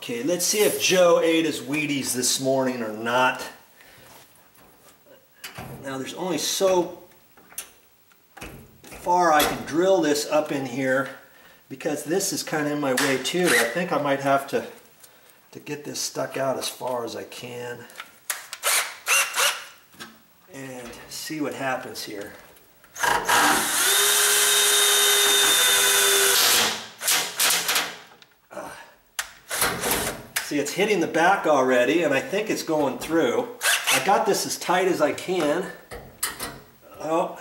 Okay, let's see if Joe ate his Wheaties this morning or not. Now there's only so far I can drill this up in here because this is kind of in my way too. I think I might have to get this stuck out as far as I can and see what happens here. See, it's hitting the back already, and I think it's going through. I got this as tight as I can. Oh,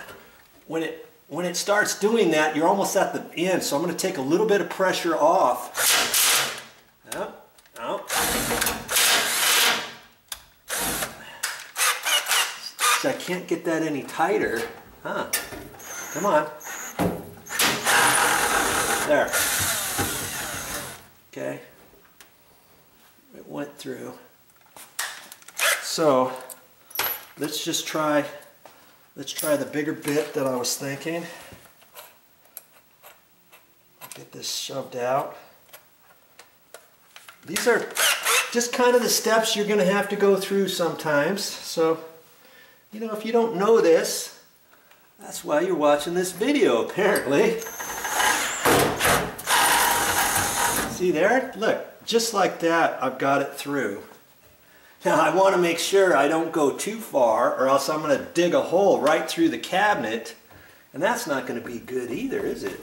when it starts doing that, you're almost at the end, so I'm going to take a little bit of pressure off. Oh, oh. So I can't get that any tighter. Huh. Come on. There. Okay. It went through. So let's try the bigger bit that I was thinking. Get this shoved out. These are just kind of the steps you're going to have to go through sometimes. So, you know, if you don't know this, that's why you're watching this video, apparently. See there? Look. Just like that, I've got it through. Now I want to make sure I don't go too far or else I'm going to dig a hole right through the cabinet, and that's not going to be good either, is it?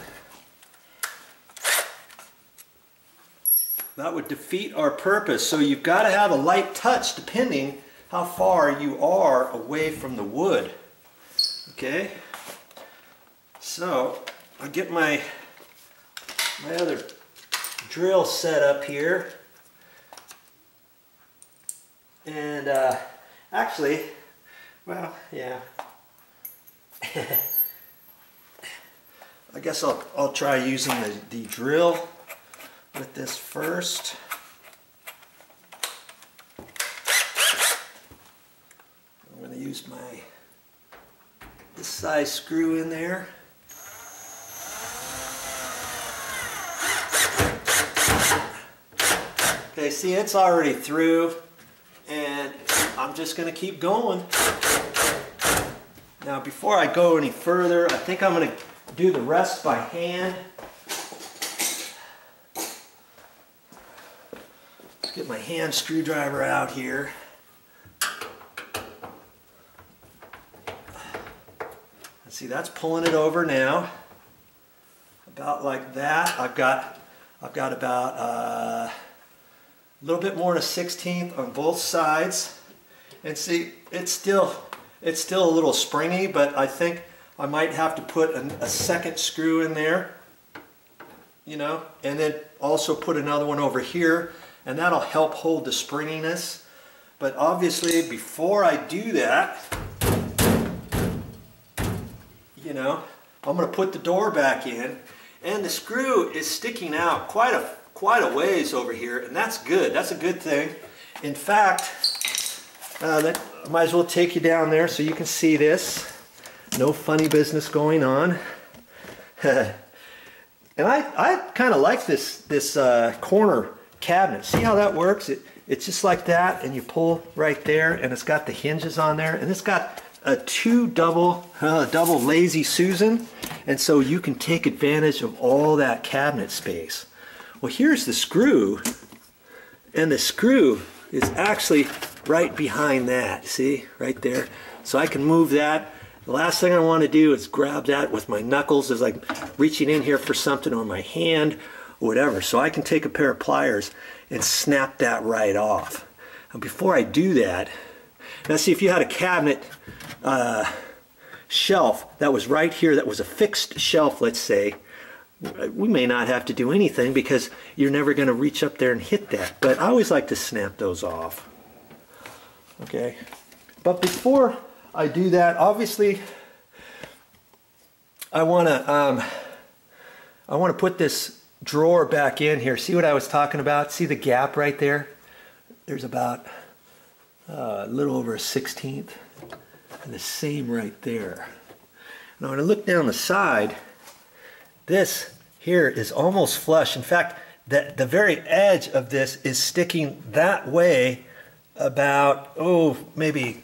That would defeat our purpose. So you've got to have a light touch depending how far you are away from the wood. Okay? So I'll get my other drill set up here, and actually, well, yeah, I guess I'll try using the drill with this first. I'm going to use this size screw in there. Okay, see, it's already through, and I'm just going to keep going. Now, before I go any further, I think I'm going to do the rest by hand. Let's get my hand screwdriver out here. See, that's pulling it over now. About like that. I've got about a little bit more than a 1/16 on both sides, and see, it's still a little springy, but I think I might have to put a second screw in there, you know, and then also put another one over here, and that'll help hold the springiness. But obviously, before I do that, you know, I'm going to put the door back in, and the screw is sticking out quite a ways over here, and that's good. That's a good thing. In fact, I might as well take you down there so you can see this. No funny business going on. And I kind of like this corner cabinet. See how that works? It's just like that, and you pull right there, and it's got the hinges on there, and it's got a double lazy Susan, and so you can take advantage of all that cabinet space. Well, here's the screw, and the screw is actually right behind that. See, right there. So I can move that. The last thing I want to do is grab that with my knuckles as I'm reaching in here for something, or my hand, or whatever. So I can take a pair of pliers and snap that right off. And before I do that, now see, if you had a cabinet shelf that was right here, that was a fixed shelf, let's say, we may not have to do anything because you're never going to reach up there and hit that. But I always like to snap those off. Okay, but before I do that, obviously I want to put this drawer back in here. See what I was talking about? See the gap right there? There's about a little over a 1/16, and the same right there. Now when I look down the side, this here is almost flush. In fact, that the very edge of this is sticking that way about, oh, maybe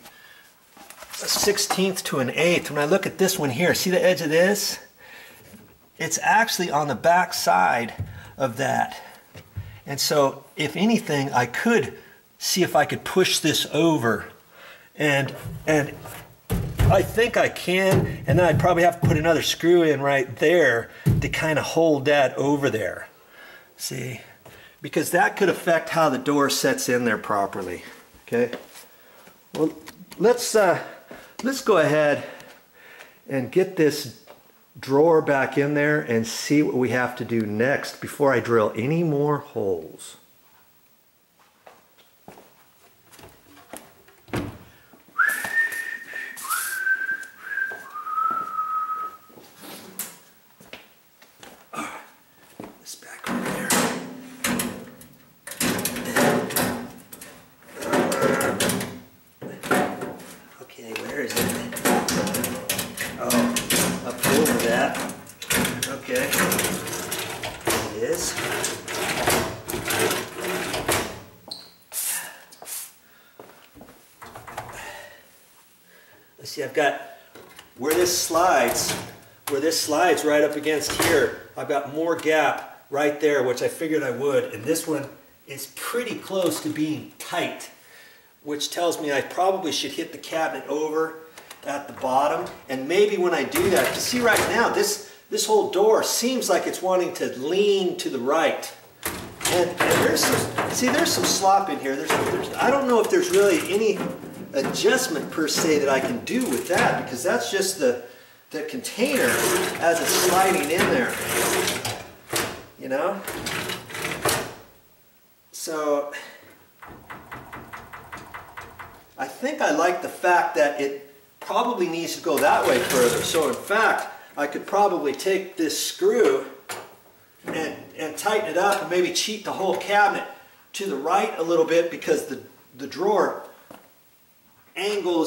a 1/16 to an 1/8. When I look at this one here, see the edge of this? It's actually on the back side of that. And so if anything, I could see if I could push this over. And I think I can, and then I'd probably have to put another screw in right there to kind of hold that over there. See? Because that could affect how the door sets in there properly. Okay? Well, let's go ahead and get this drawer back in there and see what we have to do next before I drill any more holes. This back over there. Okay, where is it? Oh, up over that. Okay. There it is. Let's see, I've got where this slides right up against here, I've got more gap right there, which I figured I would, and this one is pretty close to being tight, which tells me I probably should hit the cabinet over at the bottom. And maybe when I do that, you see right now, this whole door seems like it's wanting to lean to the right. And there's some slop in here. I don't know if there's really any adjustment per se that I can do with that, because that's just the container as it's sliding in there. You know? So I think I like the fact that it probably needs to go that way further. So in fact, I could probably take this screw and tighten it up and maybe cheat the whole cabinet to the right a little bit, because the drawer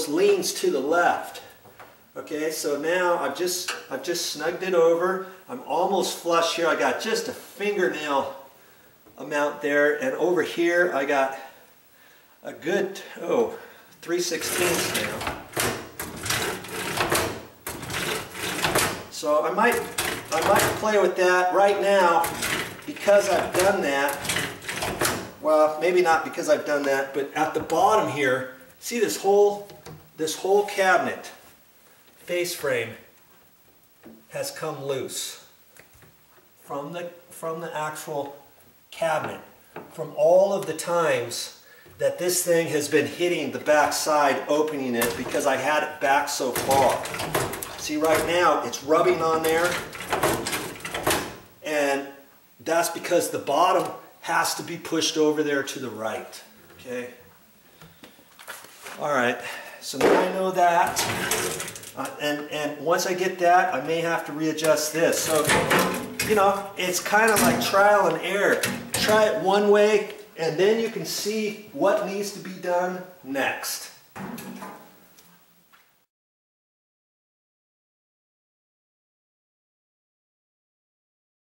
leans to the left. Okay, so now I've just snugged it over. I'm almost flush here. I got just a fingernail amount there, and over here I got a good 3/16 now. So I might play with that right now because I've done that. Well, maybe not because I've done that, but at the bottom here, see this whole cabinet face frame has come loose from the actual cabinet, from all of the times that this thing has been hitting the back side, opening it, because I had it back so far. See, right now it's rubbing on there, and that's because the bottom has to be pushed over there to the right. Okay. All right. So now I know that, and once I get that, I may have to readjust this. So, you know, it's kind of like trial and error. Try it one way, and then you can see what needs to be done next.